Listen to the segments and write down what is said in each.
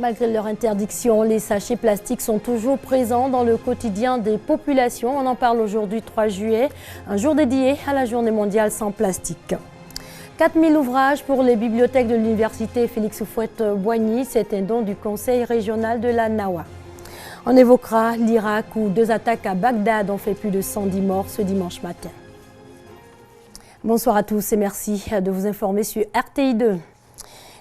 Malgré leur interdiction, les sachets plastiques sont toujours présents dans le quotidien des populations. On en parle aujourd'hui 3 juillet, un jour dédié à la Journée mondiale sans plastique. 4000 ouvrages pour les bibliothèques de l'université Félix Houphouët-Boigny, c'est un don du conseil régional de la Nawa. On évoquera l'Irak où 2 attaques à Bagdad ont fait plus de 110 morts ce dimanche matin. Bonsoir à tous et merci de vous informer sur RTI2.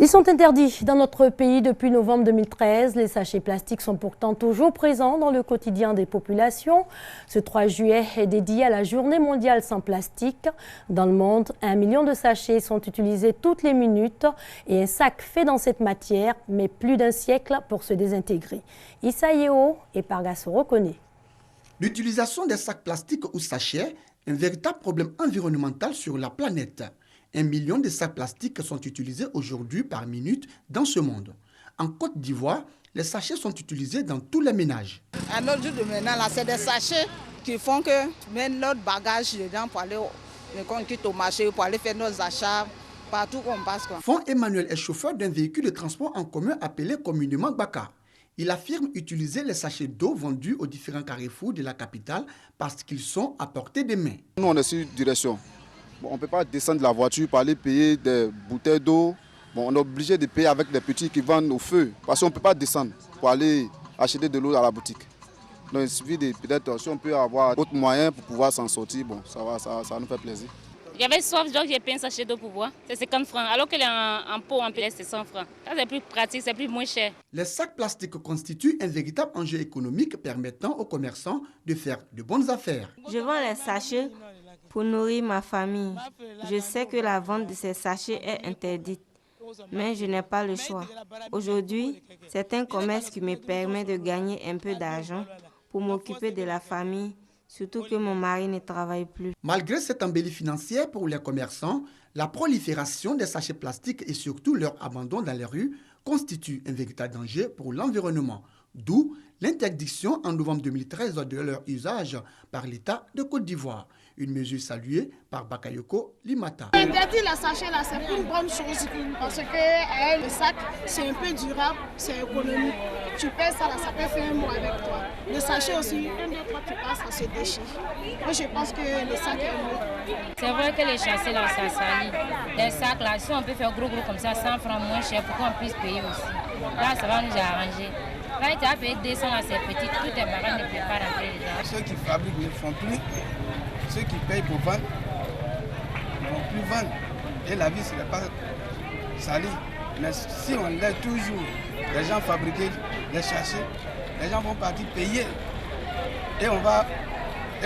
Ils sont interdits dans notre pays depuis novembre 2013. Les sachets plastiques sont pourtant toujours présents dans le quotidien des populations. Ce 3 juillet est dédié à la Journée mondiale sans plastique. Dans le monde, 1 million de sachets sont utilisés toutes les minutes et un sac fait dans cette matière met plus d'1 siècle pour se désintégrer. Issa Yeo et Pargassoro connaît. L'utilisation des sacs plastiques ou sachets est un véritable problème environnemental sur la planète. 1 million de sacs plastiques sont utilisés aujourd'hui par minute dans ce monde. En Côte d'Ivoire, les sachets sont utilisés dans tous les ménages. À notre jour de maintenant, c'est des sachets qui font que même notre bagage dedans pour aller au marché, pour aller faire nos achats, partout où on passe. Fon Emmanuel est chauffeur d'un véhicule de transport en commun appelé communément Baka. Il affirme utiliser les sachets d'eau vendus aux différents carrefours de la capitale parce qu'ils sont à portée des mains. Nous, on est sur direction. Bon, on ne peut pas descendre de la voiture pour aller payer des bouteilles d'eau. Bon, on est obligé de payer avec des petits qui vendent au feu. Parce qu'on ne peut pas descendre pour aller acheter de l'eau à la boutique. Donc il suffit de peut-être si on peut avoir d'autres moyens pour pouvoir s'en sortir. Bon, ça nous fait plaisir. J'avais soif, donc j'ai payé un sachet d'eau pour boire. C'est 50 francs. Alors qu'elle est en pot, en pièce, c'est 100 francs. Ça, c'est plus pratique, c'est plus moins cher. Les sacs plastiques constituent un véritable enjeu économique permettant aux commerçants de faire de bonnes affaires. Je vends les sachets pour nourrir ma famille. Je sais que la vente de ces sachets est interdite, mais je n'ai pas le choix. Aujourd'hui, c'est un commerce qui me permet de gagner un peu d'argent pour m'occuper de la famille, surtout que mon mari ne travaille plus. Malgré cette embellie financière pour les commerçants, la prolifération des sachets plastiques et surtout leur abandon dans les rues constitue un véritable danger pour l'environnement. D'où l'interdiction en novembre 2013 de leur usage par l'État de Côte d'Ivoire. Une mesure saluée par Bakayoko Limata. Interdire la sachet là, c'est une bonne chose parce que le sac, c'est un peu durable, c'est économique. Tu payes ça là, ça peut faire un mois avec toi. Le sachet aussi, 1, 2, 3, tu passes, ça se déchire. Moi, je pense que le sac est mieux. C'est vrai que les chassés là, ça salit. Les sacs là, si on peut faire gros comme ça, 100 francs moins cher pour qu'on puisse payer aussi. Là, ça va nous arranger. Là, tu as payé 200 là, c'est petit, tout est bagages ne peut pas rentrer dedans. Ceux qui fabriquent ne font plus. Ceux qui payent pour vendre ne vont plus vendre. Et la vie, ce n'est pas sali. Mais si on laisse toujours les gens fabriquer, les chercher, les gens vont partir payer. Et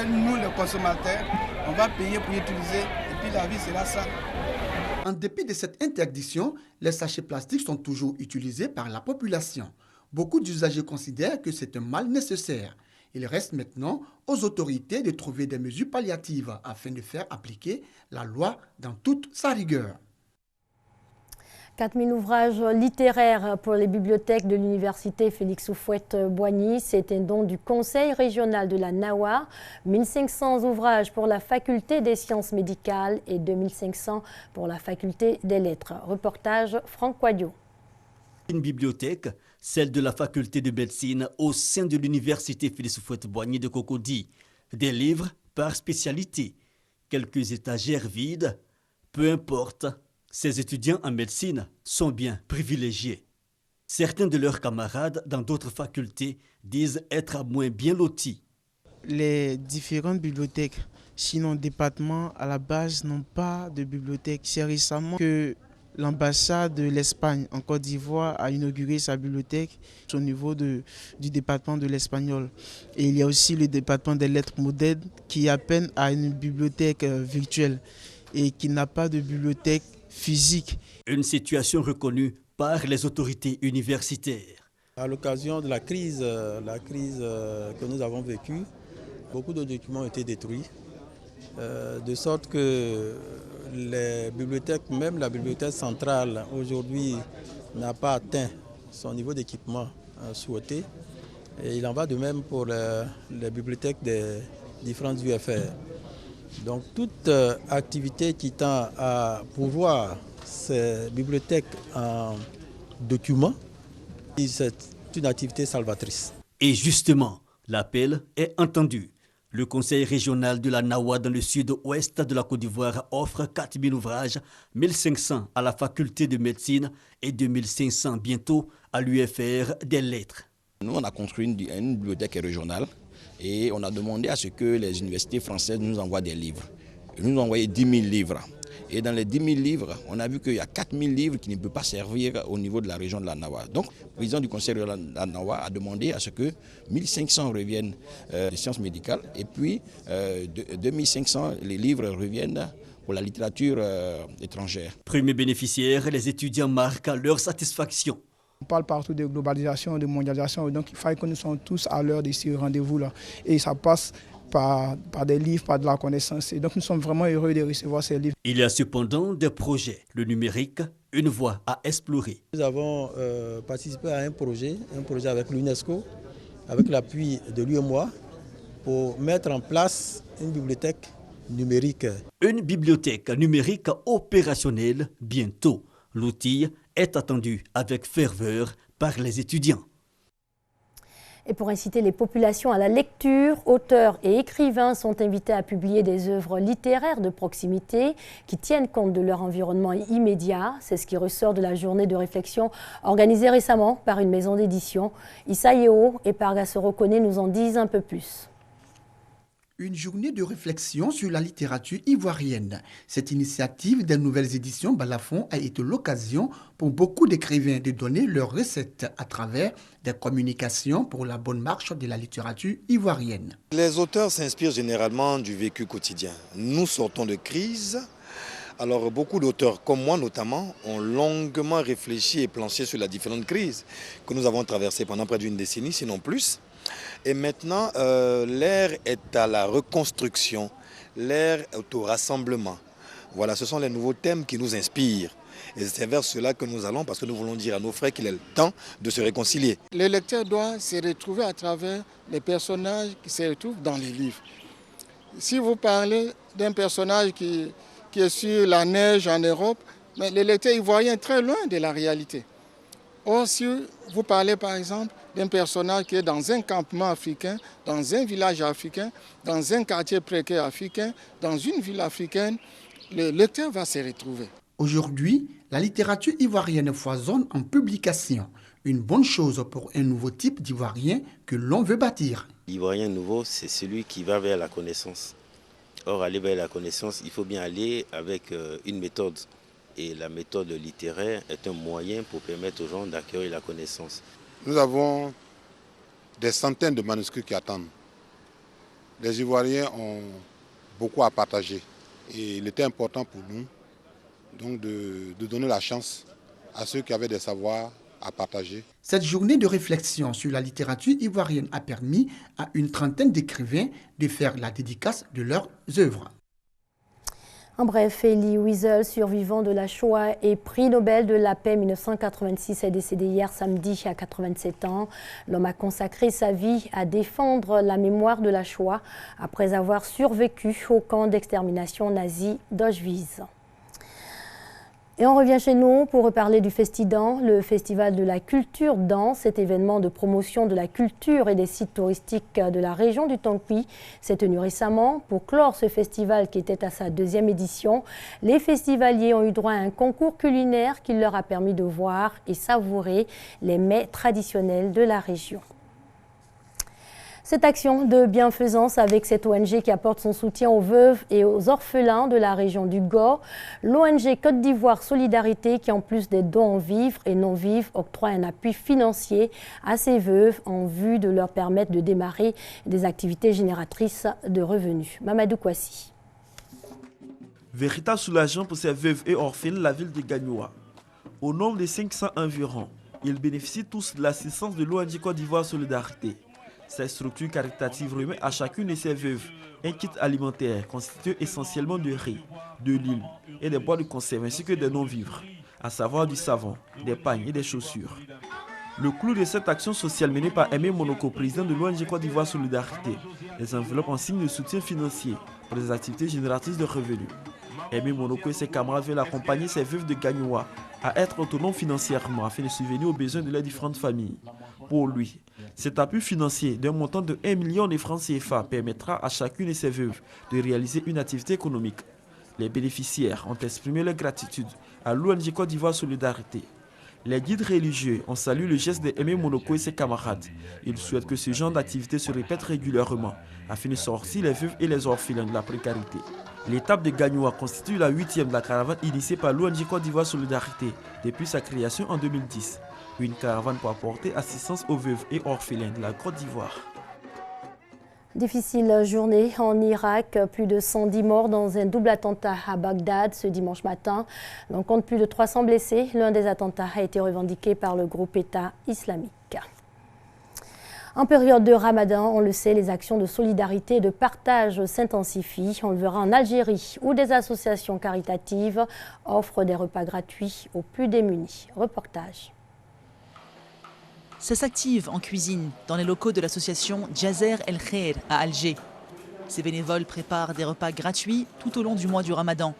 nous, les consommateurs, on va payer pour utiliser. Et puis la vie sera sale. En dépit de cette interdiction, les sachets plastiques sont toujours utilisés par la population. Beaucoup d'usagers considèrent que c'est un mal nécessaire. Il reste maintenant aux autorités de trouver des mesures palliatives afin de faire appliquer la loi dans toute sa rigueur. 4000 ouvrages littéraires pour les bibliothèques de l'université Félix Houphouët-Boigny. C'est un don du conseil régional de la Nawa. 1500 ouvrages pour la faculté des sciences médicales et 2500 pour la faculté des lettres. Reportage Franck Quadio. Une bibliothèque, celle de la faculté de médecine au sein de l'université Félix Houphouët-Boigny de Cocody. Des livres par spécialité, quelques étagères vides, peu importe. Ces étudiants en médecine sont bien privilégiés. Certains de leurs camarades dans d'autres facultés disent être moins bien lotis. Les différentes bibliothèques, sinon départements, à la base n'ont pas de bibliothèque. C'est récemment que l'ambassade de l'Espagne en Côte d'Ivoire a inauguré sa bibliothèque au niveau du département de l'espagnol. Et il y a aussi le département des lettres modernes qui à peine a une bibliothèque virtuelle et qui n'a pas de bibliothèque physique. Une situation reconnue par les autorités universitaires. À l'occasion de la crise que nous avons vécue, beaucoup de documents ont été détruits, de sorte que les bibliothèques, même la bibliothèque centrale aujourd'hui n'a pas atteint son niveau d'équipement souhaité. Et il en va de même pour les bibliothèques des différentes UFR. Donc toute activité qui tend à pourvoir ces bibliothèques en documents C'est une activité salvatrice. Et justement, l'appel est entendu. Le conseil régional de la Nawa dans le sud-ouest de la Côte d'Ivoire offre 4000 ouvrages, 1500 à la faculté de médecine et 2500 bientôt à l'UFR des lettres. Nous, on a construit une bibliothèque régionale et on a demandé à ce que les universités françaises nous envoient des livres. Ils nous ont envoyé 10 000 livres. Et dans les 10 000 livres, on a vu qu'il y a 4 000 livres qui ne peuvent pas servir au niveau de la région de la Nawa. Donc, le président du conseil de la Nawa a demandé à ce que 1500 reviennent des sciences médicales et puis 2500, les livres reviennent pour la littérature étrangère. Premiers bénéficiaires, les étudiants marquent leur satisfaction. On parle partout de globalisation, de mondialisation, donc il faut que nous soyons tous à l'heure de ce rendez-vous-là. Et ça passe par des livres, par de la connaissance. Et donc nous sommes vraiment heureux de recevoir ces livres. Il y a cependant des projets. Le numérique, une voie à explorer. Nous avons participé à un projet avec l'UNESCO, avec l'appui de l'UEMOA, pour mettre en place une bibliothèque numérique. Une bibliothèque numérique opérationnelle bientôt. L'outil est attendu avec ferveur par les étudiants. Et pour inciter les populations à la lecture, auteurs et écrivains sont invités à publier des œuvres littéraires de proximité qui tiennent compte de leur environnement immédiat. C'est ce qui ressort de la journée de réflexion organisée récemment par une maison d'édition. Issa Yeo et Parga Sorokone nous en disent un peu plus. Une journée de réflexion sur la littérature ivoirienne. Cette initiative des nouvelles éditions Balafon a été l'occasion pour beaucoup d'écrivains de donner leurs recettes à travers des communications pour la bonne marche de la littérature ivoirienne. Les auteurs s'inspirent généralement du vécu quotidien. Nous sortons de crise. Alors beaucoup d'auteurs, comme moi notamment, ont longuement réfléchi et planché sur les différentes crises que nous avons traversées pendant près d'une décennie, sinon plus. Et maintenant, l'ère est à la reconstruction, l'ère est au rassemblement. Voilà, ce sont les nouveaux thèmes qui nous inspirent. Et c'est vers cela que nous allons, parce que nous voulons dire à nos frères qu'il est le temps de se réconcilier. Le lecteur doit se retrouver à travers les personnages qui se retrouvent dans les livres. Si vous parlez d'un personnage qui est sur la neige en Europe, mais le lecteur ivoirien est très loin de la réalité. Or, si vous parlez par exemple d'un personnage qui est dans un campement africain, dans un village africain, dans un quartier précaire africain, dans une ville africaine, le lecteur va se retrouver. Aujourd'hui, la littérature ivoirienne foisonne en publication. Une bonne chose pour un nouveau type d'ivoirien que l'on veut bâtir. L'ivoirien nouveau, c'est celui qui va vers la connaissance. Or, aller vers la connaissance, il faut bien aller avec une méthode. Et la méthode littéraire est un moyen pour permettre aux gens d'acquérir la connaissance. Nous avons des centaines de manuscrits qui attendent. Les Ivoiriens ont beaucoup à partager. Et il était important pour nous donc de donner la chance à ceux qui avaient des savoirs à partager. Cette journée de réflexion sur la littérature ivoirienne a permis à une trentaine d'écrivains de faire la dédicace de leurs œuvres. En bref, Elie Wiesel, survivant de la Shoah et prix Nobel de la paix 1986, est décédé hier samedi à 87 ans. L'homme a consacré sa vie à défendre la mémoire de la Shoah après avoir survécu au camp d'extermination nazi d'Auschwitz. Et on revient chez nous pour reparler du Festidan, le festival de la culture dans cet événement de promotion de la culture et des sites touristiques de la région du Tongpi s'est tenu récemment. Pour clore ce festival qui était à sa 2e édition, les festivaliers ont eu droit à un concours culinaire qui leur a permis de voir et savourer les mets traditionnels de la région. Cette action de bienfaisance avec cette ONG qui apporte son soutien aux veuves et aux orphelins de la région du Gor, l'ONG Côte d'Ivoire Solidarité qui en plus des dons en vivres et non-vivres octroie un appui financier à ces veuves en vue de leur permettre de démarrer des activités génératrices de revenus. Mamadou Kouassi. Véritable soulagement pour ces veuves et orphelins de la ville de Gagnoa. Au nombre de 500 environ, ils bénéficient tous de l'assistance de l'ONG Côte d'Ivoire Solidarité. Cette structure caritative remet à chacune de ces veuves un kit alimentaire constitué essentiellement de riz, de l'huile et des bois de conserve ainsi que des non-vivres, à savoir du savon, des pagnes et des chaussures. Le clou de cette action sociale menée par Aimé Monoko, président de l'ONG Côte d'Ivoire Solidarité, les enveloppes en signe de soutien financier pour les activités génératrices de revenus. Aimé Monoko et ses camarades veulent accompagner ces veuves de Gagnoua à être autonomes financièrement afin de subvenir aux besoins de leurs différentes familles. Pour lui, cet appui financier d'un montant de 1 million de francs CFA permettra à chacune de ces veuves de réaliser une activité économique. Les bénéficiaires ont exprimé leur gratitude à l'ONG Côte d'Ivoire Solidarité. Les guides religieux ont salué le geste d'Aimé Monoko et ses camarades. Ils souhaitent que ce genre d'activité se répète régulièrement afin de sortir les veuves et les orphelins de la précarité. L'étape de Gagnoua constitue la 8e de la caravane initiée par l'ONG Côte d'Ivoire Solidarité depuis sa création en 2010. Une caravane pour apporter assistance aux veuves et orphelins de la Côte d'Ivoire. Difficile journée en Irak, plus de 110 morts dans un double attentat à Bagdad ce dimanche matin. On compte plus de 300 blessés. L'un des attentats a été revendiqué par le groupe État islamique. En période de Ramadan, on le sait, les actions de solidarité et de partage s'intensifient. On le verra en Algérie où des associations caritatives offrent des repas gratuits aux plus démunis. Reportage. Ça s'active en cuisine dans les locaux de l'association Jazer El Khair à Alger. Ces bénévoles préparent des repas gratuits tout au long du mois du Ramadan.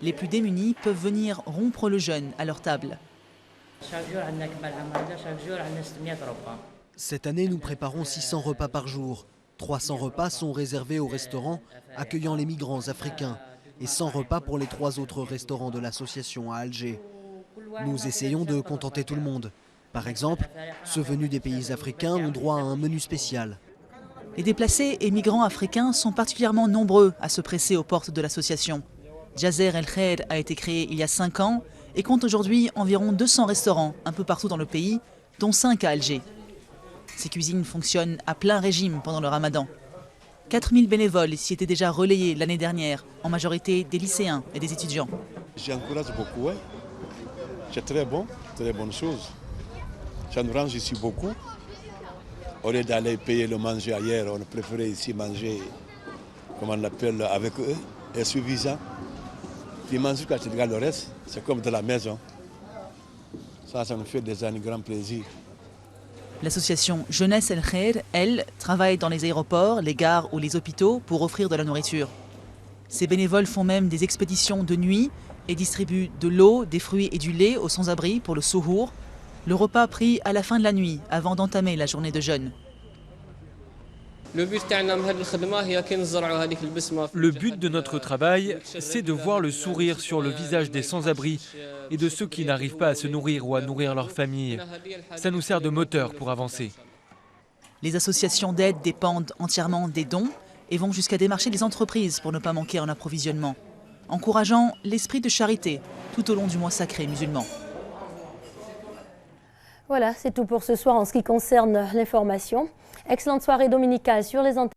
Les plus démunis peuvent venir rompre le jeûne à leur table. Cette année, nous préparons 600 repas par jour. 300 repas sont réservés aux restaurants accueillant les migrants africains et 100 repas pour les 3 autres restaurants de l'association à Alger. Nous essayons de contenter tout le monde. Par exemple, ceux venus des pays africains ont droit à un menu spécial. Les déplacés et migrants africains sont particulièrement nombreux à se presser aux portes de l'association. Jazer El Khair a été créé il y a 5 ans et compte aujourd'hui environ 200 restaurants un peu partout dans le pays, dont 5 à Alger. Ces cuisines fonctionnent à plein régime pendant le Ramadan. 4000 bénévoles s'y étaient déjà relayés l'année dernière, en majorité des lycéens et des étudiants. J'encourage beaucoup, hein. C'est très bon, très bonne chose. Ça nous range ici beaucoup. Au lieu d'aller payer le manger ailleurs, on préférait ici manger, comme on l'appelle, avec eux, et suffisant. Puis manger quand tu regardes le reste, c'est comme de la maison. Ça nous fait un grand plaisir. L'association Jeunesse El Khair, elle, travaille dans les aéroports, les gares ou les hôpitaux pour offrir de la nourriture. Ces bénévoles font même des expéditions de nuit et distribuent de l'eau, des fruits et du lait aux sans-abri pour le souhour, le repas pris à la fin de la nuit avant d'entamer la journée de jeûne. Le but de notre travail, c'est de voir le sourire sur le visage des sans-abri et de ceux qui n'arrivent pas à se nourrir ou à nourrir leur famille. Ça nous sert de moteur pour avancer. Les associations d'aide dépendent entièrement des dons et vont jusqu'à démarcher les entreprises pour ne pas manquer en approvisionnement, encourageant l'esprit de charité tout au long du mois sacré musulman. Voilà, c'est tout pour ce soir en ce qui concerne l'information. Excellente soirée dominicale sur les antennes.